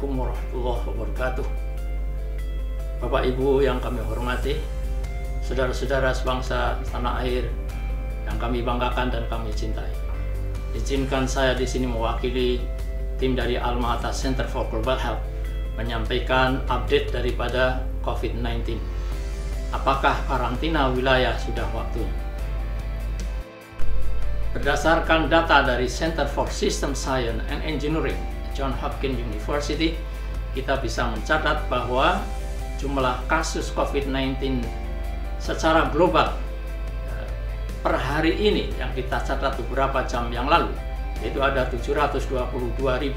Assalamualaikum warahmatullahi wabarakatuh. Bapak Ibu yang kami hormati, saudara-saudara sebangsa tanah air yang kami banggakan dan kami cintai. Izinkan saya di sini mewakili tim dari Alma-Ata Center for Global Health menyampaikan update daripada COVID-19. Apakah karantina wilayah sudah waktunya? Berdasarkan data dari Center for System Science and Engineering, Johns Hopkins University, kita bisa mencatat bahwa jumlah kasus COVID-19 secara global per hari ini yang kita catat beberapa jam yang lalu, yaitu ada 722.196,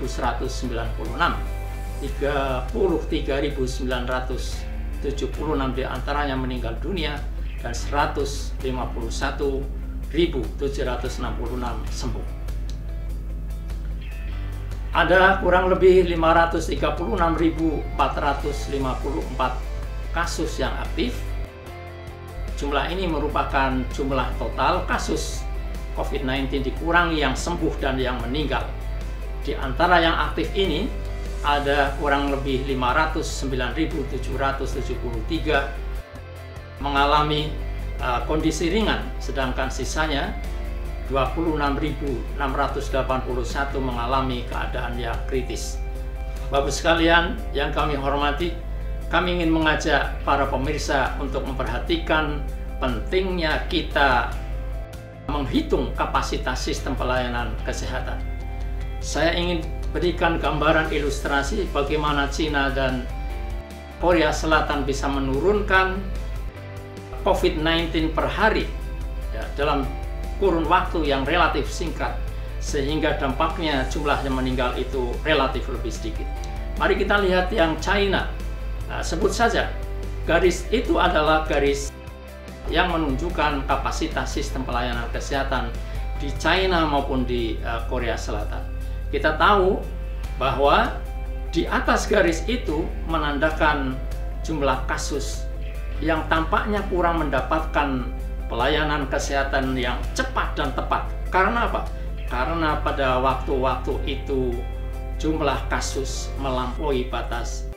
33.976 diantaranya meninggal dunia, dan 151.766 sembuh. Ada kurang lebih 536.454 kasus yang aktif. Jumlah ini merupakan jumlah total kasus COVID-19 dikurangi yang sembuh dan yang meninggal. Di antara yang aktif ini ada kurang lebih 509.773 mengalami kondisi ringan, sedangkan sisanya 26.681 mengalami keadaan yang kritis. Bapak sekalian yang kami hormati, kami ingin mengajak para pemirsa untuk memperhatikan pentingnya kita menghitung kapasitas sistem pelayanan kesehatan. Saya ingin berikan gambaran ilustrasi bagaimana Cina dan Korea Selatan bisa menurunkan COVID-19 per hari dalam kurun waktu yang relatif singkat, sehingga dampaknya jumlah yang meninggal itu relatif lebih sedikit. Mari kita lihat yang China. Sebut saja, garis itu adalah garis yang menunjukkan kapasitas sistem pelayanan kesehatan di China maupun di Korea Selatan. Kita tahu bahwa di atas garis itu menandakan jumlah kasus yang tampaknya kurang mendapatkan pelayanan kesehatan yang cepat dan tepat. Karena apa? Karena pada waktu-waktu itu jumlah kasus melampaui batas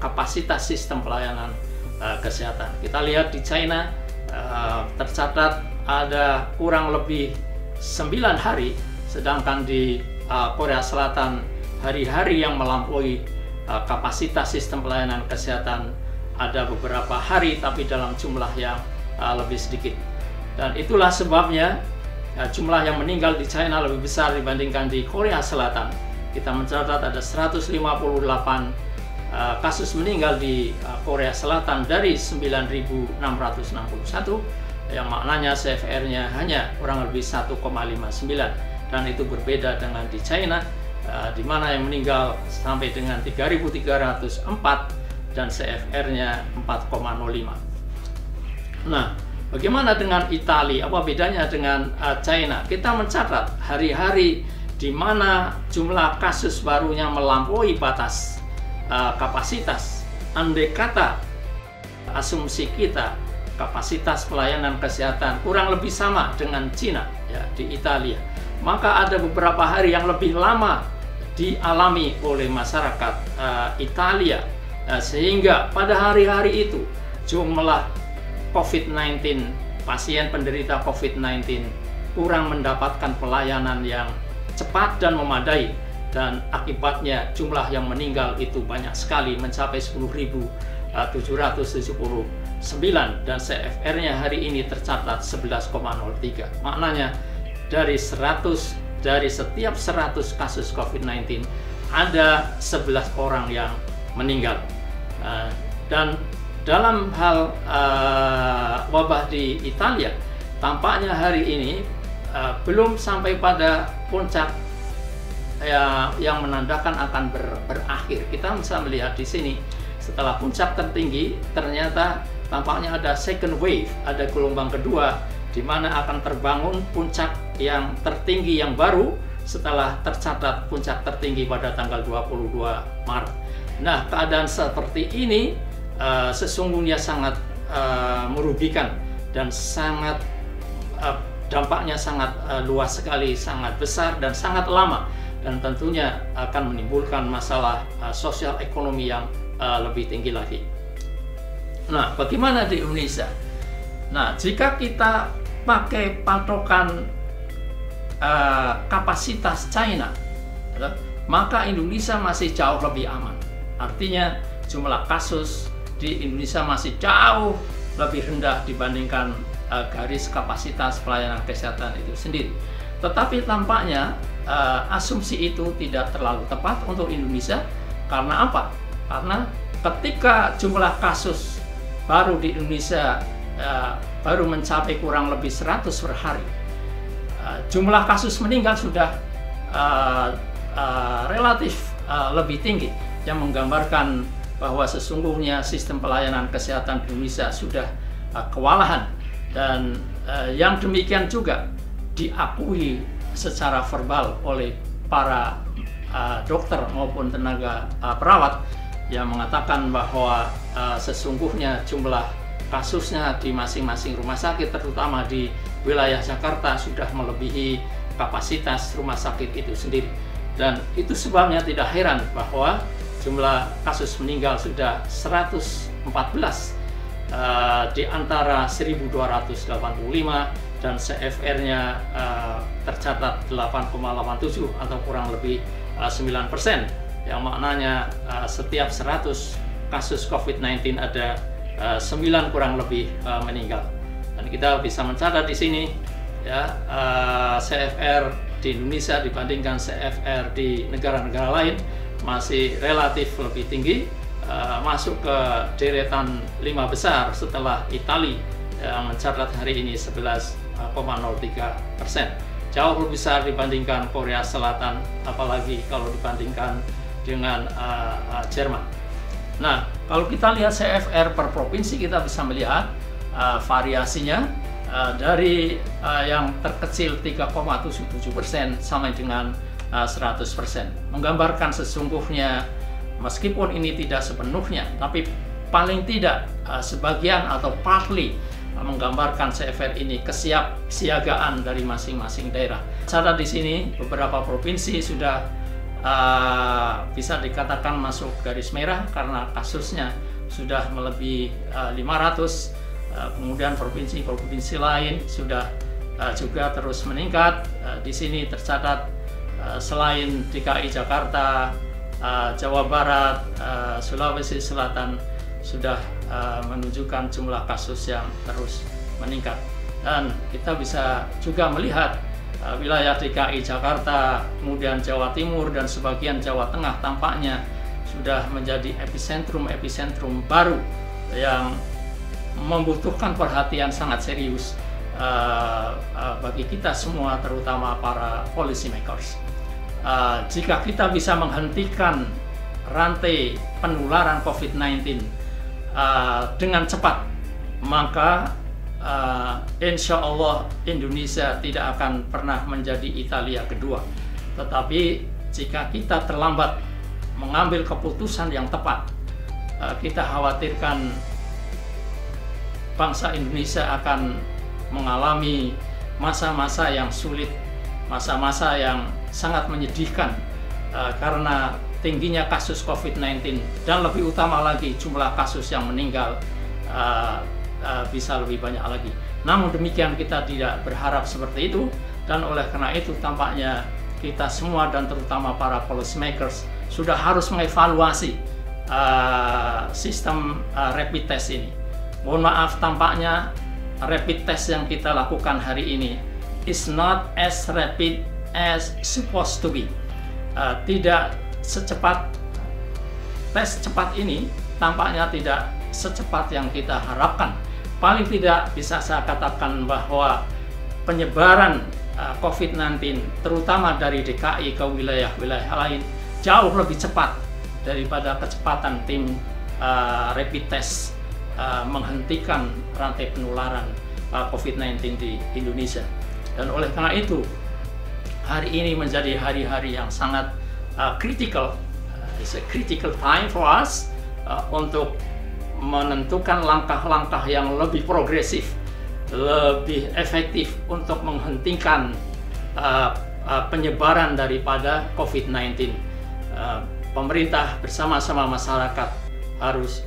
kapasitas sistem pelayanan kesehatan. Kita lihat di China tercatat ada kurang lebih 9 hari, sedangkan di Korea Selatan hari-hari yang melampaui kapasitas sistem pelayanan kesehatan ada beberapa hari, tapi dalam jumlah yang lebih sedikit. Dan itulah sebabnya jumlah yang meninggal di China lebih besar dibandingkan di Korea Selatan. Kita mencatat ada 158 kasus meninggal di Korea Selatan dari 9.661, yang maknanya CFR-nya hanya kurang lebih 1,59, dan itu berbeda dengan di China, di mana yang meninggal sampai dengan 3.304 dan CFR-nya 4,05. Nah, bagaimana dengan Italia? Apa bedanya dengan China? Kita mencatat hari-hari di mana jumlah kasus barunya melampaui batas kapasitas. Andai kata asumsi kita kapasitas pelayanan kesehatan kurang lebih sama dengan Cina ya, di Italia, maka ada beberapa hari yang lebih lama dialami oleh masyarakat Italia. Sehingga pada hari-hari itu jumlah COVID-19, pasien penderita COVID-19 kurang mendapatkan pelayanan yang cepat dan memadai, dan akibatnya jumlah yang meninggal itu banyak sekali, mencapai 10.779, dan CFR-nya hari ini tercatat 11,03. Maknanya dari setiap 100 kasus COVID-19 ada 11 orang yang meninggal. Dan dalam hal wabah di Italia, tampaknya hari ini belum sampai pada puncak yang menandakan akan berakhir. Kita bisa melihat di sini setelah puncak tertinggi, ternyata tampaknya ada second wave, ada gelombang kedua, di mana akan terbangun puncak yang tertinggi yang baru setelah tercatat puncak tertinggi pada tanggal 22 Maret. Nah, keadaan seperti ini sesungguhnya sangat merugikan dan sangat dampaknya sangat luas sekali, sangat besar dan sangat lama. dan tentunya akan menimbulkan masalah sosial ekonomi yang lebih tinggi lagi. Nah, bagaimana di Indonesia? Nah, jika kita pakai patokan kapasitas China, maka Indonesia masih jauh lebih aman. Artinya jumlah kasus di Indonesia masih jauh lebih rendah dibandingkan garis kapasitas pelayanan kesehatan itu sendiri. Tetapi tampaknya asumsi itu tidak terlalu tepat untuk Indonesia. Karena apa? Karena ketika jumlah kasus baru di Indonesia baru mencapai kurang lebih 100 per hari, jumlah kasus meninggal sudah relatif lebih tinggi, yang menggambarkan bahwa sesungguhnya sistem pelayanan kesehatan di Indonesia sudah kewalahan, dan yang demikian juga diakui secara verbal oleh para dokter maupun tenaga perawat yang mengatakan bahwa sesungguhnya jumlah kasusnya di masing-masing rumah sakit, terutama di wilayah Jakarta, sudah melebihi kapasitas rumah sakit itu sendiri. Dan itu sebabnya tidak heran bahwa jumlah kasus meninggal sudah 114 di antara 1285, dan CFR-nya tercatat 8,87 atau kurang lebih 9%, yang maknanya setiap 100 kasus COVID-19 ada 9 kurang lebih meninggal. Dan kita bisa mencatat di sini ya, CFR di Indonesia dibandingkan CFR di negara-negara lain masih relatif lebih tinggi, masuk ke deretan 5 besar setelah Italia yang mencatat hari ini 11,03%. Jauh lebih besar dibandingkan Korea Selatan, apalagi kalau dibandingkan dengan Jerman. Nah, kalau kita lihat CFR per provinsi, kita bisa melihat variasinya dari yang terkecil 3,77% sampai dengan 100%, menggambarkan sesungguhnya meskipun ini tidak sepenuhnya, tapi paling tidak sebagian atau partly menggambarkan CFR ini kesiapsiagaan dari masing-masing daerah. Catat di sini beberapa provinsi sudah bisa dikatakan masuk garis merah karena kasusnya sudah melebihi 500. Kemudian provinsi-provinsi lain sudah juga terus meningkat. Di sini tercatat selain DKI Jakarta, Jawa Barat, Sulawesi Selatan sudah menunjukkan jumlah kasus yang terus meningkat. Dan kita bisa juga melihat wilayah DKI Jakarta, kemudian Jawa Timur dan sebagian Jawa Tengah tampaknya sudah menjadi epicentrum baru yang membutuhkan perhatian sangat serius bagi kita semua, terutama para policy makers. Jika kita bisa menghentikan rantai penularan COVID-19 dengan cepat, maka insya Allah Indonesia tidak akan pernah menjadi Italia kedua. Tetapi jika kita terlambat mengambil keputusan yang tepat, kita khawatirkan bangsa Indonesia akan mengalami masa-masa yang sulit, masa-masa yang sangat menyedihkan karena tingginya kasus COVID-19, dan lebih utama lagi jumlah kasus yang meninggal bisa lebih banyak lagi. Namun demikian kita tidak berharap seperti itu, dan oleh karena itu tampaknya kita semua dan terutama para policy makers sudah harus mengevaluasi sistem rapid test ini. Mohon maaf, tampaknya rapid test yang kita lakukan hari ini is not as rapid as supposed to be. Tidak secepat, tes cepat ini tampaknya tidak secepat yang kita harapkan. Paling tidak bisa saya katakan bahwa penyebaran COVID-19 terutama dari DKI ke wilayah-wilayah lain jauh lebih cepat daripada kecepatan tim rapid test menghentikan rantai penularan COVID-19 di Indonesia. Dan oleh karena itu hari ini menjadi hari-hari yang sangat critical. It's a critical time for us untuk menentukan langkah-langkah yang lebih progresif, lebih efektif untuk menghentikan penyebaran daripada COVID-19. Pemerintah bersama-sama masyarakat harus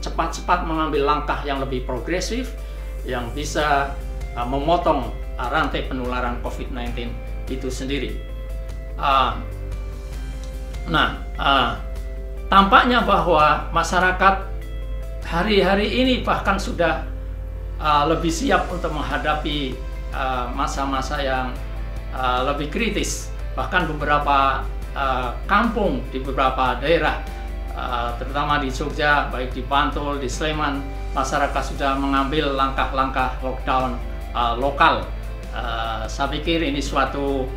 cepat-cepat mengambil langkah yang lebih progresif yang bisa memotong rantai penularan COVID-19 itu sendiri. Tampaknya bahwa masyarakat hari-hari ini bahkan sudah lebih siap untuk menghadapi masa-masa yang lebih kritis. Bahkan beberapa kampung di beberapa daerah, terutama di Jogja, baik di Bantul, di Sleman, masyarakat sudah mengambil langkah-langkah lockdown lokal. Saya pikir ini satu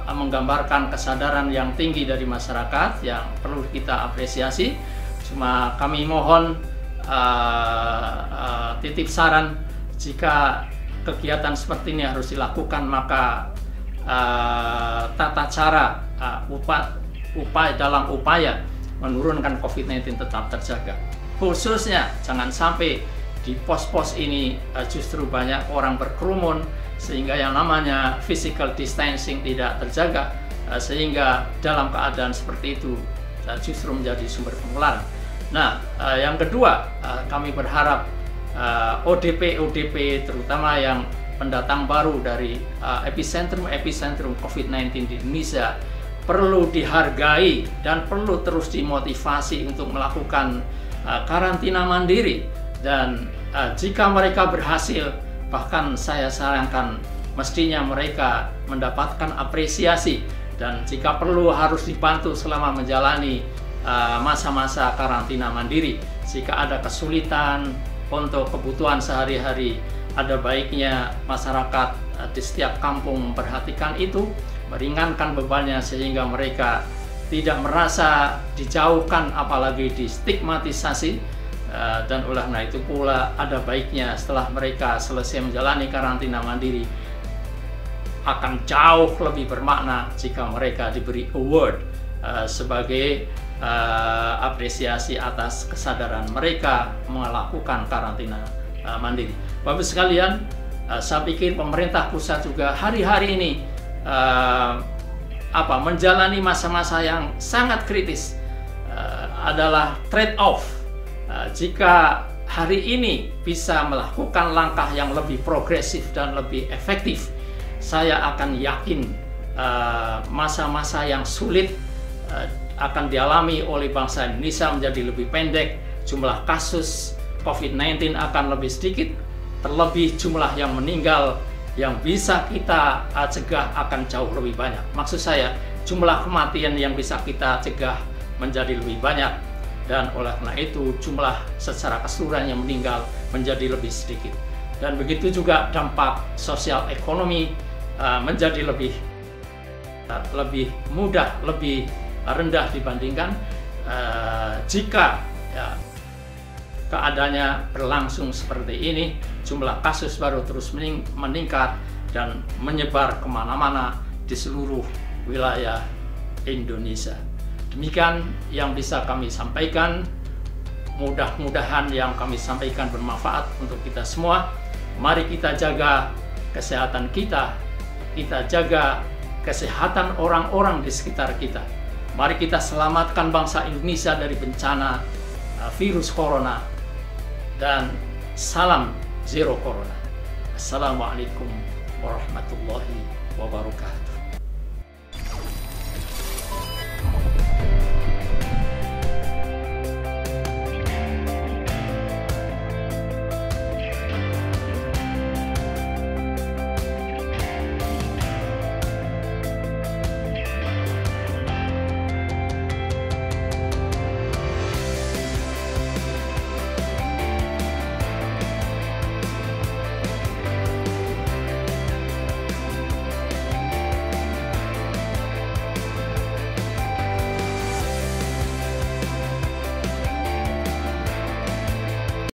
menggambarkan kesadaran yang tinggi dari masyarakat yang perlu kita apresiasi. Cuma kami mohon titip saran, jika kegiatan seperti ini harus dilakukan, maka tata cara dalam upaya menurunkan COVID-19 tetap terjaga. Khususnya jangan sampai di pos-pos ini justru banyak orang berkerumun sehingga yang namanya physical distancing tidak terjaga, sehingga dalam keadaan seperti itu justru menjadi sumber penularan. Nah, yang kedua, kami berharap ODP terutama yang pendatang baru dari epicentrum COVID-19 di Indonesia perlu dihargai dan perlu terus dimotivasi untuk melakukan karantina mandiri. Dan jika mereka berhasil, bahkan saya sarankan mestinya mereka mendapatkan apresiasi, dan jika perlu harus dibantu selama menjalani masa-masa karantina mandiri. Jika ada kesulitan untuk kebutuhan sehari-hari, ada baiknya masyarakat di setiap kampung memperhatikan itu, meringankan bebannya sehingga mereka tidak merasa dijauhkan apalagi distigmatisasi. Dan oleh karena itu pula ada baiknya setelah mereka selesai menjalani karantina mandiri, akan jauh lebih bermakna jika mereka diberi award sebagai apresiasi atas kesadaran mereka melakukan karantina mandiri. Bapak sekalian, saya pikir pemerintah pusat juga hari-hari ini menjalani masa-masa yang sangat kritis, adalah trade-off. Jika hari ini bisa melakukan langkah yang lebih progresif dan lebih efektif, saya akan yakin masa-masa yang sulit akan dialami oleh bangsa Indonesia menjadi lebih pendek, jumlah kasus COVID-19 akan lebih sedikit, terlebih jumlah yang meninggal yang bisa kita cegah akan jauh lebih banyak. Maksud saya, jumlah kematian yang bisa kita cegah menjadi lebih banyak, dan oleh karena itu jumlah secara keseluruhan yang meninggal menjadi lebih sedikit. Dan begitu juga dampak sosial ekonomi menjadi lebih mudah, lebih rendah dibandingkan jika keadaannya berlangsung seperti ini, jumlah kasus baru terus meningkat dan menyebar kemana-mana di seluruh wilayah Indonesia. Demikian yang bisa kami sampaikan. Mudah-mudahan yang kami sampaikan bermanfaat untuk kita semua. Mari kita jaga kesehatan kita jaga kesehatan orang-orang di sekitar kita. Mari kita selamatkan bangsa Indonesia dari bencana virus corona, dan salam zero corona. Assalamualaikum warahmatullahi wabarakatuh.